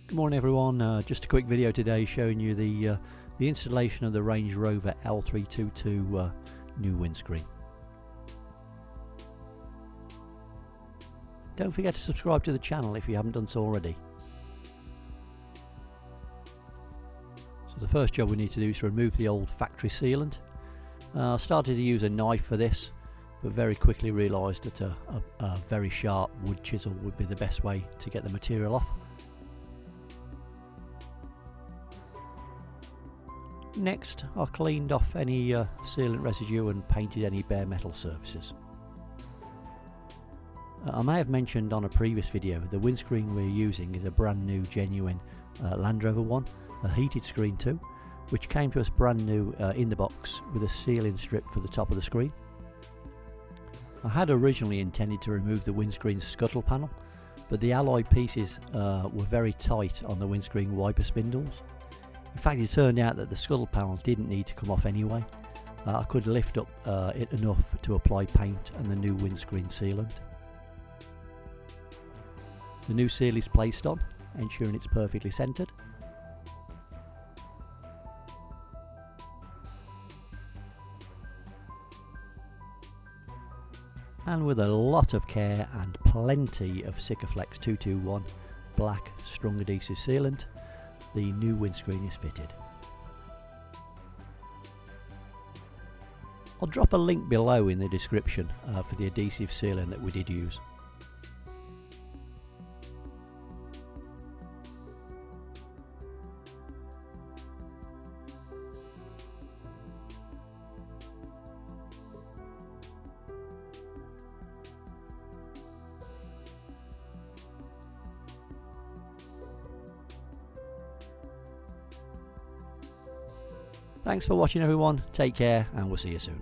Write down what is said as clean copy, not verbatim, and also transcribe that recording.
Good morning everyone, just a quick video today showing you the installation of the Range Rover L322 new windscreen. Don't forget to subscribe to the channel if you haven't done so already. So the first job we need to do is remove the old factory sealant. I started to use a knife for this, but very quickly realised that a very sharp wood chisel would be the best way to get the material off. Next, I cleaned off any sealant residue and painted any bare metal surfaces. I may have mentioned on a previous video the windscreen we're using is a brand new genuine Land Rover one, a heated screen too, which came to us brand new in the box with a sealing strip for the top of the screen. I had originally intended to remove the windscreen scuttle panel, but the alloy pieces were very tight on the windscreen wiper spindles. In fact, it turned out that the scuttle panel didn't need to come off anyway. I could lift up it enough to apply paint and the new windscreen sealant. The new seal is placed on, ensuring it's perfectly centred. And with a lot of care and plenty of Sikaflex 221 black strong adhesive sealant, the new windscreen is fitted. I'll drop a link below in the description for the adhesive sealant that we did use. Thanks for watching everyone, take care and we'll see you soon.